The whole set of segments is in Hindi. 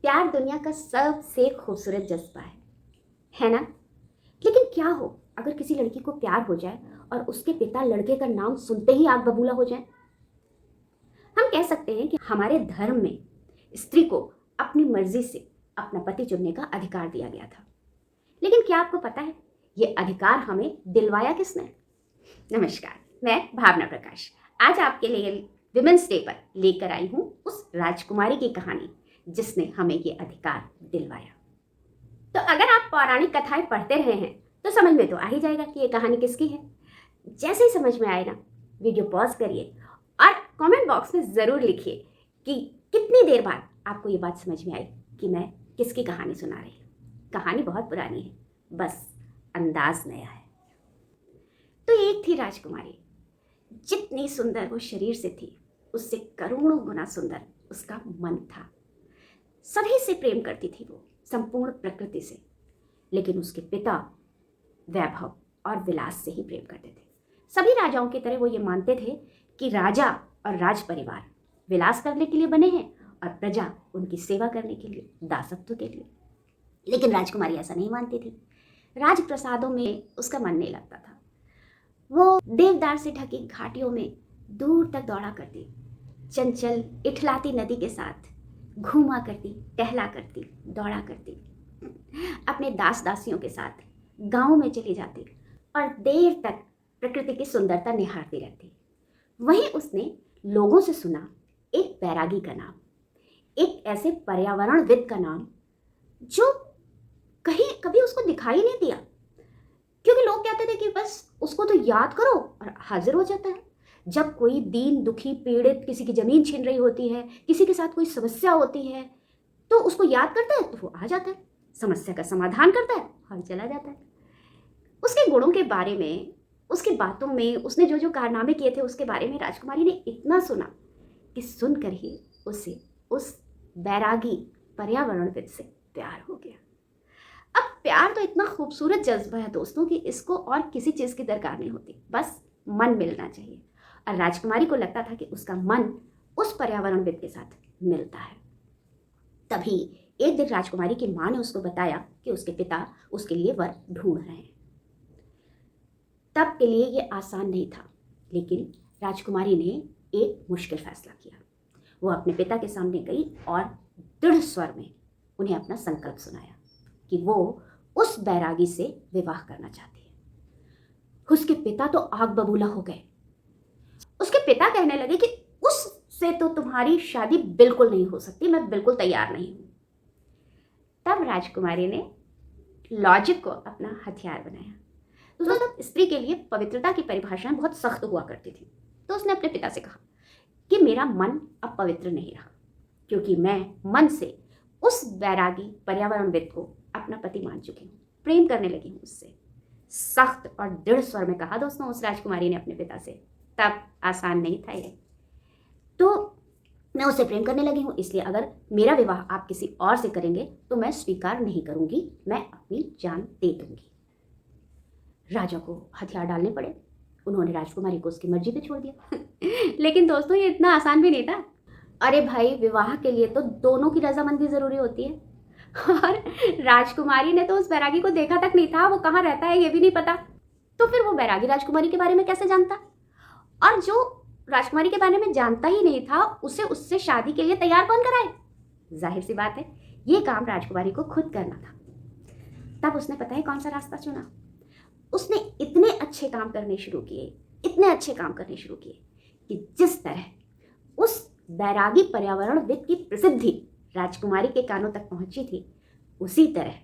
प्यार दुनिया का सबसे खूबसूरत जज्बा है ना। लेकिन क्या हो अगर किसी लड़की को प्यार हो जाए और उसके पिता लड़के का नाम सुनते ही आग बबूला हो जाए। हम कह सकते हैं कि हमारे धर्म में स्त्री को अपनी मर्जी से अपना पति चुनने का अधिकार दिया गया था। लेकिन क्या आपको पता है ये अधिकार हमें दिलवाया किसने? नमस्कार, मैं भावना प्रकाश आज आपके लिए विमेंस डे पर लेकर आई हूं उस राजकुमारी की कहानी जिसने हमें ये अधिकार दिलवाया। तो अगर आप पौराणिक कथाएं पढ़ते रहे हैं तो समझ में तो आ ही जाएगा कि ये कहानी किसकी है। जैसे ही समझ में आए ना, वीडियो पॉज करिए और कमेंट बॉक्स में ज़रूर लिखिए कि कितनी देर बाद आपको ये बात समझ में आई कि मैं किसकी कहानी सुना रही हूँ। कहानी बहुत पुरानी है, बस अंदाज नया है। तो एक थी राजकुमारी, जितनी सुंदर वो शरीर से थी उससे करोड़ों गुना सुंदर उसका मन था। सभी से प्रेम करती थी वो, संपूर्ण प्रकृति से। लेकिन उसके पिता वैभव और विलास से ही प्रेम करते थे। सभी राजाओं की तरह वो ये मानते थे कि राजा और राज परिवार विलास करने के लिए बने हैं और प्रजा उनकी सेवा करने के लिए, दासत्व के लिए। लेकिन राजकुमारी ऐसा नहीं मानती थी। राजप्रसादों में उसका मन नहीं लगता था। वो देवदार से ढकी घाटियों में दूर तक दौड़ा करती, चंचल इठलाती नदी के साथ घूमा करती, टहला करती, दौड़ा करती। अपने दास दासियों के साथ गांव में चली जाती और देर तक प्रकृति की सुंदरता निहारती रहती। वहीं उसने लोगों से सुना एक बैरागी का नाम, एक ऐसे पर्यावरणविद का नाम जो कहीं कभी उसको दिखाई नहीं दिया, क्योंकि लोग कहते थे कि बस उसको तो याद करो और हाजिर हो जाता है। जब कोई दीन दुखी पीड़ित किसी की जमीन छीन रही होती है, किसी के साथ कोई समस्या होती है, तो उसको याद करता है तो वो आ जाता है, समस्या का समाधान करता है और चला जाता है। उसके गुणों के बारे में, उसकी बातों में, उसने जो जो कारनामे किए थे उसके बारे में राजकुमारी ने इतना सुना कि सुनकर ही उसे उस बैरागी पर्यावरणविद से प्यार हो गया। अब प्यार तो इतना खूबसूरत जज्बा है दोस्तों कि इसको और किसी चीज़ की दरकार नहीं होती, बस मन मिलना चाहिए। और राजकुमारी को लगता था कि उसका मन उस पर्यावरणविद के साथ मिलता है। तभी एक दिन राजकुमारी की माँ ने उसको बताया कि उसके पिता उसके लिए वर ढूंढ रहे हैं। तब के लिए ये आसान नहीं था, लेकिन राजकुमारी ने एक मुश्किल फैसला किया। वो अपने पिता के सामने गई और दृढ़ स्वर में उन्हें अपना संकल्प सुनाया कि वो उस बैरागी से विवाह करना चाहती है। उसके पिता तो आग बबूला हो गए। उसके पिता कहने लगे कि उससे तो तुम्हारी शादी बिल्कुल नहीं हो सकती, मैं बिल्कुल तैयार नहीं हूं। तब राजकुमारी ने लॉजिक को अपना हथियार बनाया। तो स्त्री के लिए पवित्रता की परिभाषाएं बहुत सख्त हुआ करती थी। तो उसने अपने पिता से कहा कि मेरा मन अब पवित्र नहीं रहा, क्योंकि मैं मन से उस बैरागी पर्यावरणविद को अपना पति मान चुकी हूँ, प्रेम करने लगी हूँ उससे। सख्त और दृढ़ स्वर में कहा दोस्तों उस राजकुमारी ने अपने पिता से। तब आसान नहीं था ये। तो मैं उससे प्रेम करने लगी हूँ, इसलिए अगर मेरा विवाह आप किसी और से करेंगे तो मैं स्वीकार नहीं करूंगी, मैं अपनी जान दे दूंगी। राजा को हथियार डालने पड़े। उन्होंने राजकुमारी को उसकी मर्जी पे छोड़ दिया। लेकिन दोस्तों ये इतना आसान भी नहीं था। अरे भाई, विवाह के लिए तो दोनों की रजामंदी जरूरी होती है। और राजकुमारी ने तो उस बैरागी को देखा तक नहीं था, वो कहाँ रहता है ये भी नहीं पता। तो फिर वो बैरागी राजकुमारी के बारे में कैसे जानता? और जो राजकुमारी के बारे में जानता ही नहीं था उसे उससे शादी के लिए तैयार कौन कराए? जाहिर सी बात है ये काम राजकुमारी को खुद करना था। तब उसने पता है कौन सा रास्ता चुना? उसने इतने अच्छे काम करने शुरू किए, इतने अच्छे काम करने शुरू किए कि जिस तरह उस बैरागी पर्यावरणविद की प्रसिद्धि राजकुमारी के कानों तक पहुंची थी, उसी तरह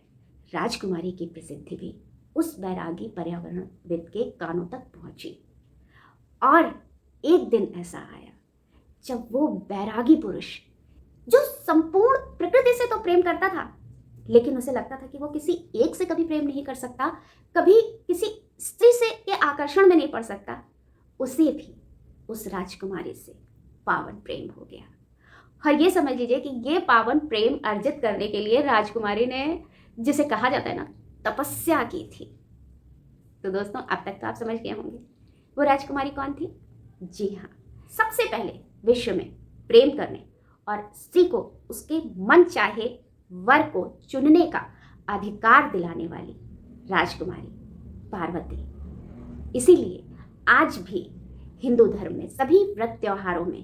राजकुमारी की प्रसिद्धि भी उस बैरागी पर्यावरणविद के कानों तक पहुंची। और एक दिन ऐसा आया जब वो बैरागी पुरुष, जो संपूर्ण प्रकृति से तो प्रेम करता था, लेकिन उसे लगता था कि वो किसी एक से कभी प्रेम नहीं कर सकता, कभी किसी स्त्री से ये आकर्षण में नहीं पड़ सकता, उसे भी उस राजकुमारी से पावन प्रेम हो गया। और ये समझ लीजिए कि ये पावन प्रेम अर्जित करने के लिए राजकुमारी ने, जिसे कहा जाता है ना, तपस्या की थी। तो दोस्तों अब तक तो आप समझ गए होंगे वो राजकुमारी कौन थी। जी हाँ, सबसे पहले विश्व में प्रेम करने और स्त्री को उसके मन चाहे वर को चुनने का अधिकार दिलाने वाली राजकुमारी पार्वती। इसीलिए आज भी हिंदू धर्म में सभी व्रत त्योहारों में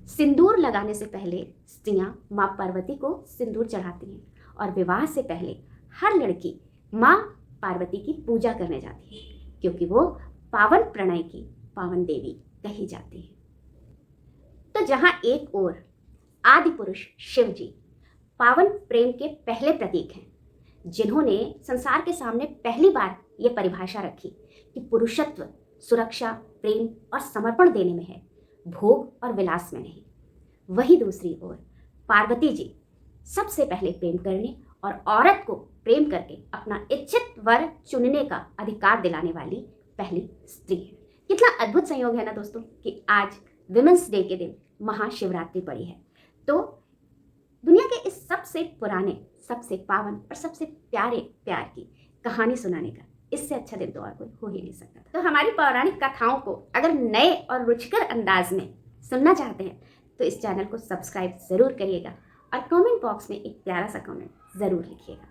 सिंदूर लगाने से पहले स्त्रियां माँ पार्वती को सिंदूर चढ़ाती हैं और विवाह से पहले हर लड़की माँ पार्वती की पूजा करने जाती है, क्योंकि वो पावन प्रणय की पावन देवी कही जाती है। तो जहां एक ओर आदि पुरुष शिव जी पावन प्रेम के पहले प्रतीक हैं, जिन्होंने संसार के सामने पहली बार ये परिभाषा रखी कि पुरुषत्व सुरक्षा, प्रेम और समर्पण देने में है, भोग और विलास में नहीं, वही दूसरी ओर पार्वती जी सबसे पहले प्रेम करने और औरत को प्रेम करके अपना इच्छित वर चुनने का अधिकार दिलाने वाली पहली स्त्री है। कितना अद्भुत संयोग है ना दोस्तों कि आज विमेंस डे के दिन महाशिवरात्रि पड़ी है। तो दुनिया के इस सबसे पुराने, सबसे पावन और सबसे प्यारे प्यार की कहानी सुनाने का इससे अच्छा दिन तो और कोई हो ही नहीं सकता। तो हमारी पौराणिक कथाओं को अगर नए और रुचिकर अंदाज में सुनना चाहते हैं तो इस चैनल को सब्सक्राइब ज़रूर करिएगा और कमेंट बॉक्स में एक प्यारा सा कमेंट ज़रूर लिखिएगा।